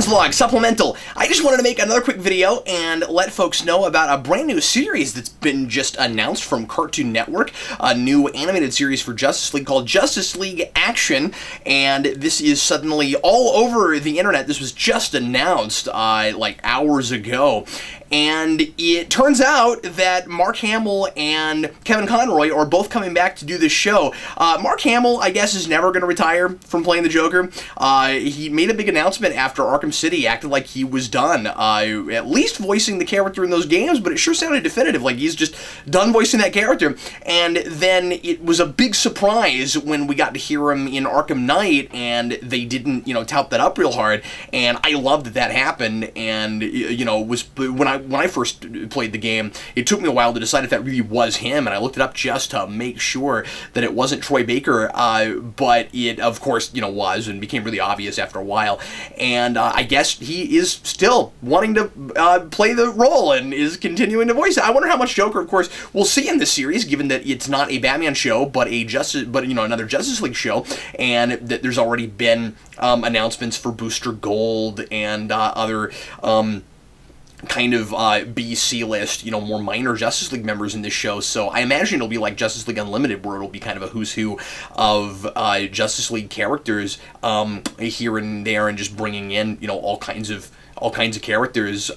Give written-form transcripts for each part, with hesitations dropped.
Vlog Supplemental. I just wanted to make another quick video and let folks know about a brand new series that's been just announced from Cartoon Network, a new animated series for Justice League called Justice League Action, and this is suddenly all over the internet. This was just announced like hours ago. And it turns out that Mark Hamill and Kevin Conroy are both coming back to do this show. Mark Hamill, I guess, is never going to retire from playing the Joker. He made a big announcement after Arkham City, acted like he was done, at least voicing the character in those games, but it sure sounded definitive, like he's just done voicing that character. And then it was a big surprise when we got to hear him in Arkham Knight, and they didn't, tout that up real hard. And I loved that happened, and, was when I first played the game, it took me a while to decide if that really was him, and I looked it up just to make sure that it wasn't Troy Baker, but it, of course, was, and became really obvious after a while. And I guess he is still wanting to play the role and is continuing to voice it. I wonder how much Joker, of course, we'll see in this series, given that it's not a Batman show, but another Justice League show, and that there's already been announcements for Booster Gold and other kind of B-C list, more minor Justice League members in this show. So I imagine it'll be like Justice League Unlimited, where it'll be kind of a who's who of Justice League characters here and there, and just bringing in all kinds of characters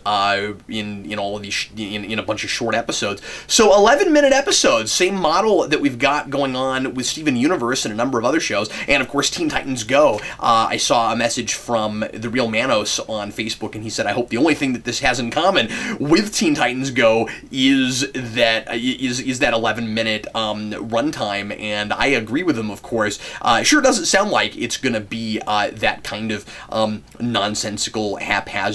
in all of these in a bunch of short episodes. So 11-minute episodes, same model that we've got going on with Steven Universe and a number of other shows, and of course Teen Titans Go. I saw a message from the Real Manos on Facebook, and he said, "I hope the only thing that this has in common with Teen Titans Go is that 11-minute runtime," and I agree with him. Of course, it sure doesn't sound like it's going to be that kind of nonsensical, haphazard,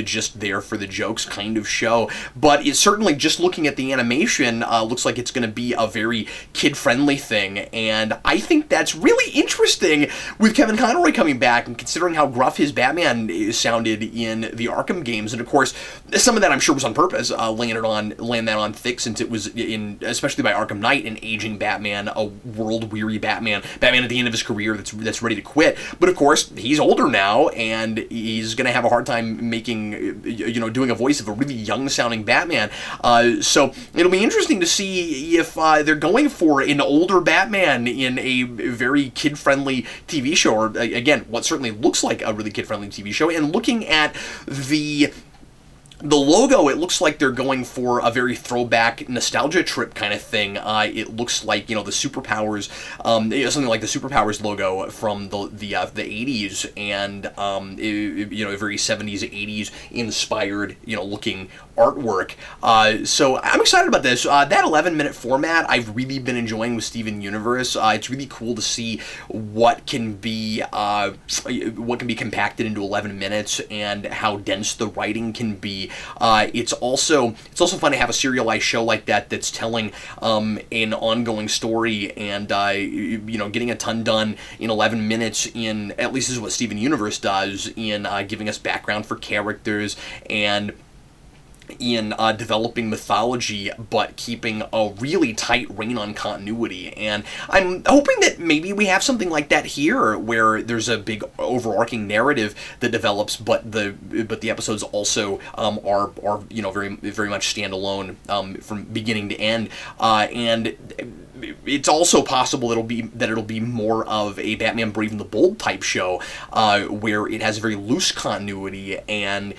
just there for the jokes kind of show, but it's certainly, just looking at the animation, looks like it's going to be a very kid-friendly thing, and I think that's really interesting with Kevin Conroy coming back, and considering how gruff his Batman sounded in the Arkham games. And of course, some of that I'm sure was on purpose, laying that on thick, since it was especially by Arkham Knight, an aging Batman, a world-weary Batman at the end of his career that's ready to quit. But of course, he's older now, and he's going to have a hard time making, doing a voice of a really young-sounding Batman. So it'll be interesting to see if they're going for an older Batman in a very kid-friendly TV show, or again, what certainly looks like a really kid-friendly TV show. And looking at the logo, it looks like they're going for a very throwback nostalgia trip kind of thing. It looks like, the Superpowers, something like the Superpowers logo from the 80s, and a very 70s, 80s inspired, looking artwork. So I'm excited about this. That 11-minute format I've really been enjoying with Steven Universe. It's really cool to see what can be compacted into 11 minutes, and how dense the writing can be. It's also fun to have a serialized show like that that's telling an ongoing story, and getting a ton done in 11 minutes. In, at least this is what Steven Universe does, in giving us background for characters, and in developing mythology, but keeping a really tight rein on continuity. And I'm hoping that maybe we have something like that here, where there's a big overarching narrative that develops, but the episodes also are very, very much standalone from beginning to end. And it's also possible that it'll be more of a Batman Brave and the Bold type show, where it has a very loose continuity, and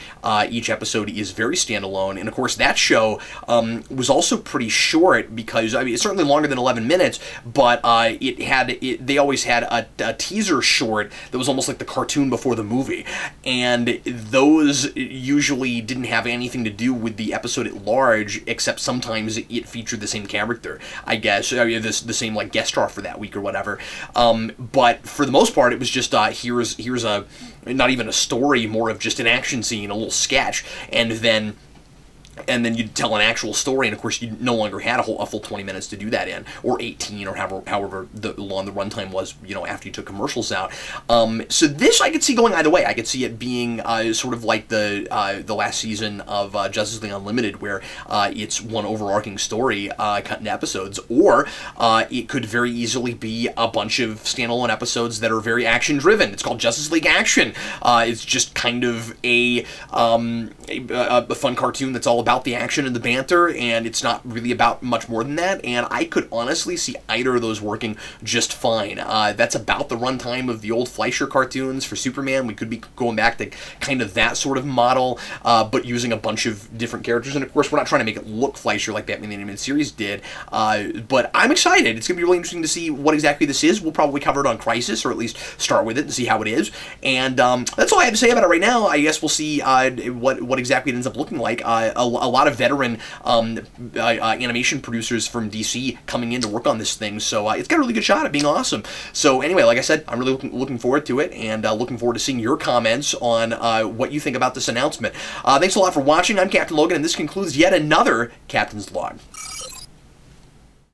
each episode is very standalone. And of course, that show was also pretty short, because it's certainly longer than 11 minutes, but they always had a teaser short that was almost like the cartoon before the movie, and those usually didn't have anything to do with the episode at large, except sometimes it featured the same character, I guess. The same like guest star for that week or whatever, but for the most part it was just here's a, not even a story, more of just an action scene, a little sketch, and then and then you'd tell an actual story, and of course you no longer had a full 20 minutes to do that in, or 18, or however long the runtime was, after you took commercials out. So this I could see going either way. I could see it being sort of like the last season of Justice League Unlimited, where it's one overarching story cut into episodes, or it could very easily be a bunch of standalone episodes that are very action driven. It's called Justice League Action. It's just kind of a fun cartoon that's all about the action and the banter, and it's not really about much more than that, and I could honestly see either of those working just fine. That's about the runtime of the old Fleischer cartoons for Superman. We could be going back to kind of that sort of model, but using a bunch of different characters, and of course we're not trying to make it look Fleischer like Batman the Animated Series did, but I'm excited. It's going to be really interesting to see what exactly this is. We'll probably cover it on Crisis, or at least start with it and see how it is, and that's all I have to say about it right now. I guess we'll see what exactly it ends up looking like. A lot of veteran animation producers from DC coming in to work on this thing, so it's got a really good shot at being awesome. So anyway, like I said, I'm really looking forward to it, and looking forward to seeing your comments on what you think about this announcement. Thanks a lot for watching. I'm Captain Logan, and this concludes yet another Captain's Log.